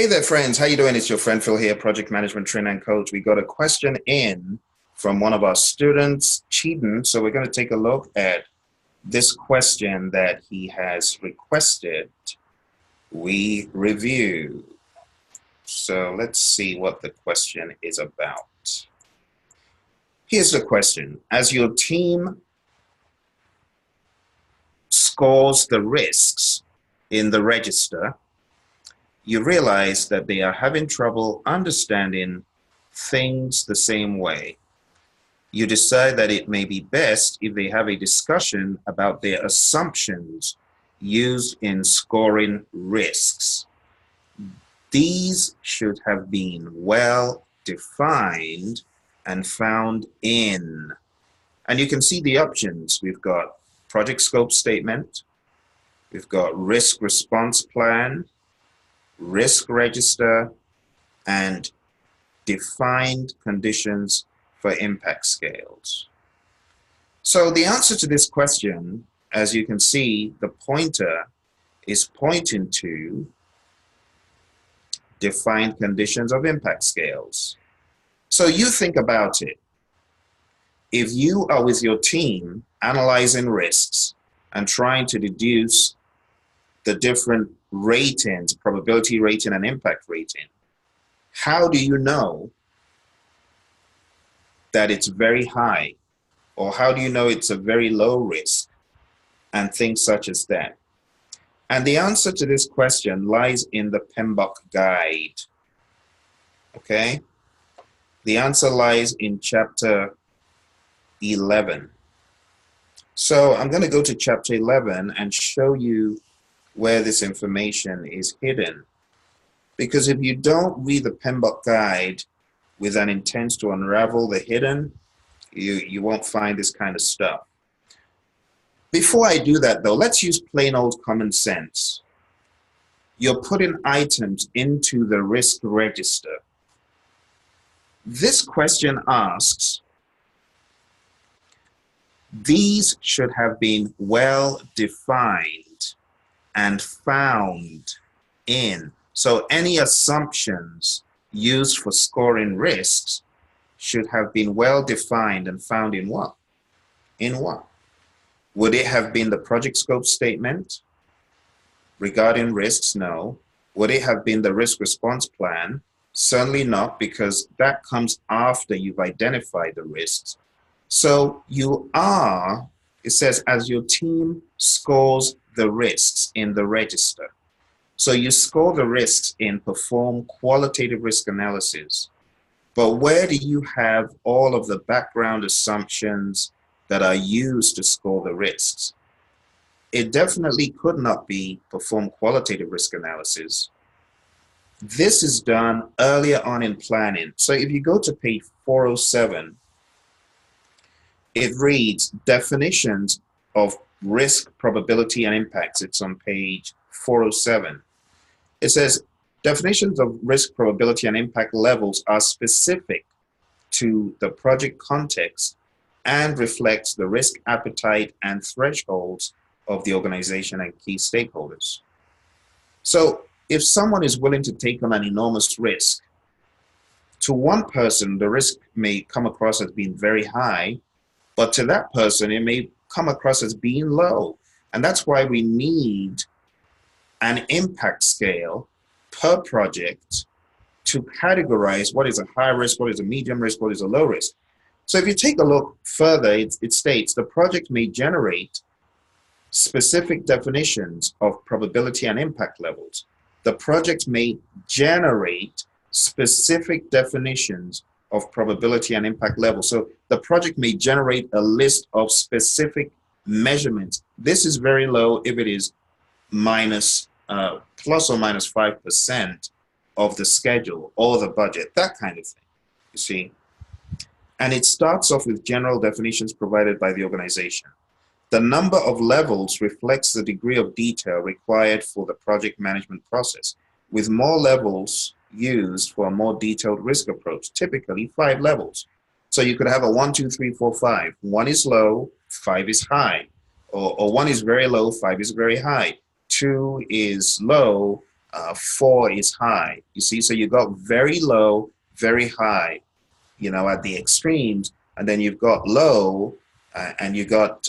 Hey there, friends. How you doing? It's your friend Phil here, project management trainer and coach. We got a question in from one of our students, Cheaton. So we're going to take a look at this question that he has requested we review. So let's see what the question is about. Here's the question. As your team scores the risks in the register, you realize that they are having trouble understanding things the same way. You decide that it may be best if they have a discussion about their assumptions used in scoring risks. These should have been well defined and found in. And you can see the options. We've got project scope statement, we've got risk response plan, risk register, and defined conditions for impact scales. So the answer to this question, as you can see, the pointer is pointing to defined conditions of impact scales. So you think about it. If you are with your team analyzing risks and trying to deduce the different ratings, probability rating and impact rating, how do you know that it's very high? Or how do you know it's a very low risk? And things such as that. And the answer to this question lies in the PMBOK guide. Okay? The answer lies in chapter 11. So I'm going to go to chapter 11 and show you where this information is hidden. Because if you don't read the PMBOK guide with an intent to unravel the hidden, you won't find this kind of stuff. Before I do that though, let's use plain old common sense. You're putting items into the risk register. This question asks, these should have been well defined and found in. So any assumptions used for scoring risks should have been well defined and found in what? In what? Would it have been the project scope statement regarding risks? No. Would it have been the risk response plan? Certainly not, because that comes after you've identified the risks. So you are, it says, as your team scores the risks in the register. So you score the risks in perform qualitative risk analysis. But where do you have all of the background assumptions that are used to score the risks? It definitely could not be perform qualitative risk analysis. This is done earlier on in planning. So if you go to page 407, it reads definitions of risk, probability, and impacts. It's on page 407. It says definitions of risk, probability, and impact levels are specific to the project context and reflects the risk appetite and thresholds of the organization and key stakeholders. So if someone is willing to take on an enormous risk, to one person, the risk may come across as being very high, but to that person, it may come across as being low. And that's why we need an impact scale per project to categorize what is a high risk, what is a medium risk, what is a low risk. So if you take a look further, it states the project may generate specific definitions of probability and impact levels. The project may generate specific definitions of probability and impact levels. So the project may generate a list of specific measurements. This is very low if it is plus or minus 5% of the schedule or the budget, that kind of thing, you see. And it starts off with general definitions provided by the organization. The number of levels reflects the degree of detail required for the project management process, with more levels used for a more detailed risk approach, typically 5 levels. So you could have a 1, 2, 3, 4, 5. 1 is low, 5 is high, or 1 is very low, 5 is very high. 2 is low, 4 is high. You see, so you got very low, very high, you know, at the extremes, and then you've got low, and you got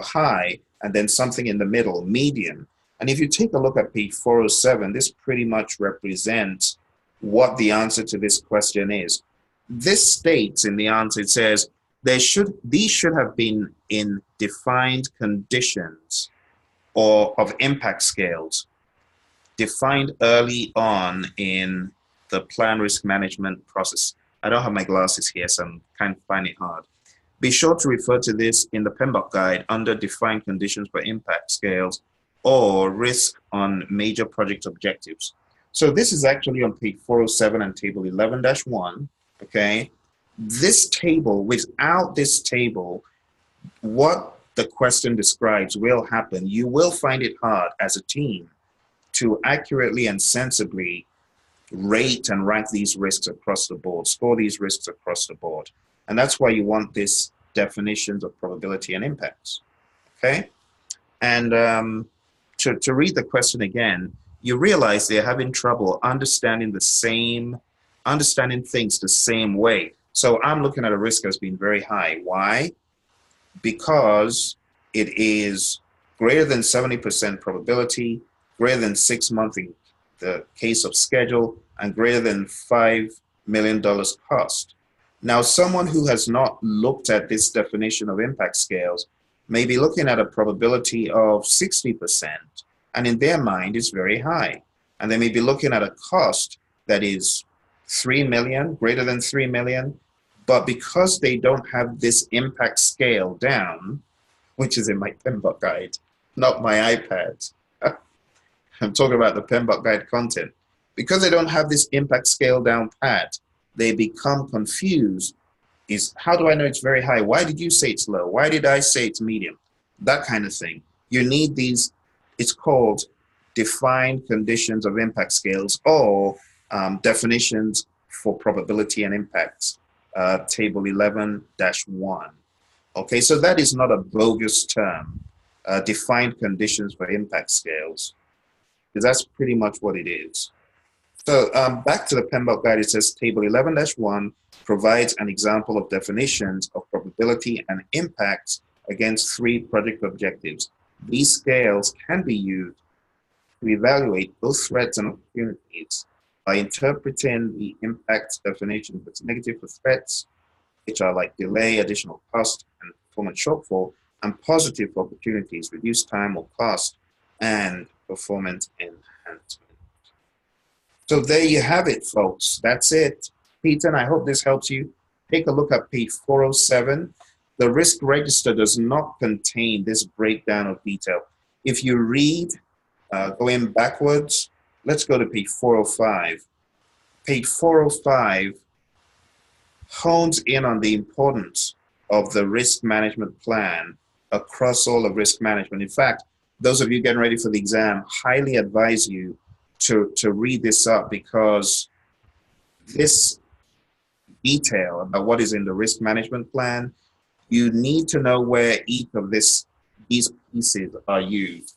high, and then something in the middle, medium. And if you take a look at page 407, this pretty much represents what the answer to this question is. This states in the answer, it says, these should have been in defined conditions or of impact scales defined early on in the plan risk management process. I don't have my glasses here, so I'm kind of finding it hard. Be sure to refer to this in the PMBOK guide under defined conditions for impact scales or risk on major project objectives. So this is actually on page 407 and table 11-1, okay? This table, without this table, what the question describes will happen. You will find it hard as a team to accurately and sensibly rate and rank these risks across the board, score these risks across the board. And that's why you want this definitions of probability and impacts, okay? And to read the question again, you realize they're having trouble understanding things the same way. So I'm looking at a risk as being very high. Why? Because it is greater than 70% probability, greater than 6 months in the case of schedule, and greater than $5 million cost. Now, someone who has not looked at this definition of impact scales may be looking at a probability of 60%, and in their mind, it's very high. And they may be looking at a cost that is 3 million, greater than 3 million, but because they don't have this impact scale down, which is in my PMBOK guide, not my iPad. I'm talking about the PMBOK guide content. Because they don't have this impact scale down pat, they become confused. How do I know it's very high? Why did you say it's low? Why did I say it's medium? That kind of thing. You need these, it's called defined conditions of impact scales or definitions for probability and impacts, table 11-1. Okay, so that is not a bogus term, defined conditions for impact scales, because that's pretty much what it is. So back to the PMBOK guide, it says table 11-1 provides an example of definitions of probability and impacts against 3 project objectives. These scales can be used to evaluate both threats and opportunities by interpreting the impact definition that's negative for threats, which are like delay, additional cost, and performance shortfall, and positive for opportunities, reduced time or cost, and performance enhancement. So there you have it, folks. That's it. Peter, and I hope this helps you. Take a look at page 407. The risk register does not contain this breakdown of detail. If you read, going backwards, let's go to page 405. Page 405 hones in on the importance of the risk management plan across all of risk management. In fact, those of you getting ready for the exam, highly advise you to read this up, because this detail about what is in the risk management plan, you need to know where each of these pieces are used.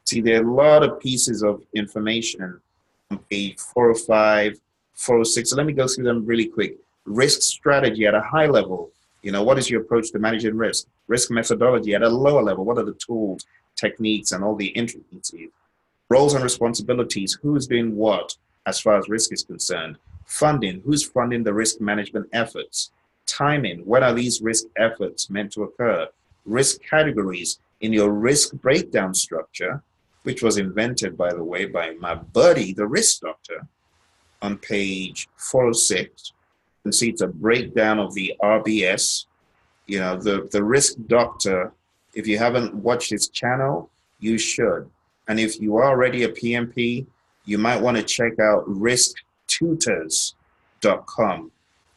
See, there are a lot of pieces of information on page 405, 406. So let me go through them really quick. Risk strategy at a high level. You know, what is your approach to managing risk? Risk methodology at a lower level. What are the tools, techniques, and all the intricacies? Roles and responsibilities. Who is doing what as far as risk is concerned? Funding. Who's funding the risk management efforts? Timing. When are these risk efforts meant to occur? Risk categories. In your risk breakdown structure, which was invented, by the way, by my buddy, the risk doctor, on page 406, you can see it's a breakdown of the RBS. You know, the risk doctor, if you haven't watched his channel, you should. And if you are already a PMP, you might want to check out risktutors.com.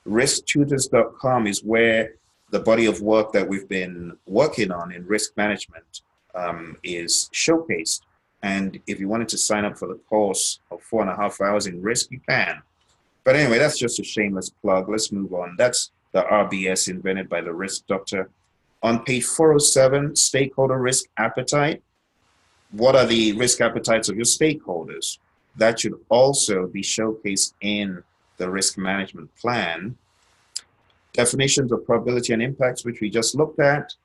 Risktutors.com is where the body of work that we've been working on in risk management is showcased. And if you wanted to sign up for the course of 4.5 hours in risk, you can. But anyway, that's just a shameless plug. Let's move on. That's the RBS invented by the risk doctor. On page 407, stakeholder risk appetite. What are the risk appetites of your stakeholders? That should also be showcased in the risk management plan. Definitions of probability and impacts, which we just looked at.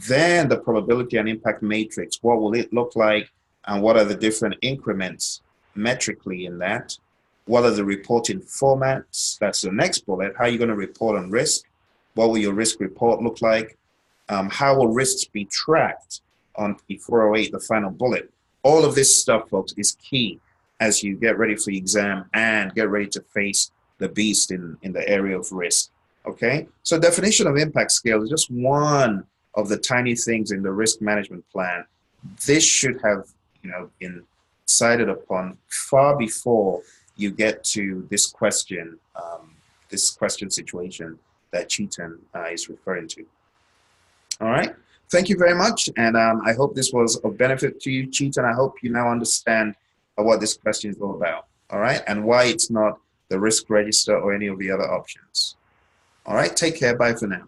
Then the probability and impact matrix. What will it look like? And what are the different increments metrically in that? What are the reporting formats? That's the next bullet. How are you going to report on risk? What will your risk report look like? How will risks be tracked on P408, the final bullet? All of this stuff, folks, is key as you get ready for the exam and get ready to face the beast in the area of risk. Okay, so definition of impact scale is just one of the tiny things in the risk management plan. This should have, been decided upon far before you get to this question situation that Chetan is referring to. All right, thank you very much, and I hope this was of benefit to you, Chetan. I hope you now understand what this question is all about. All right, and why it's not the risk register or any of the other options. All right, take care. Bye for now.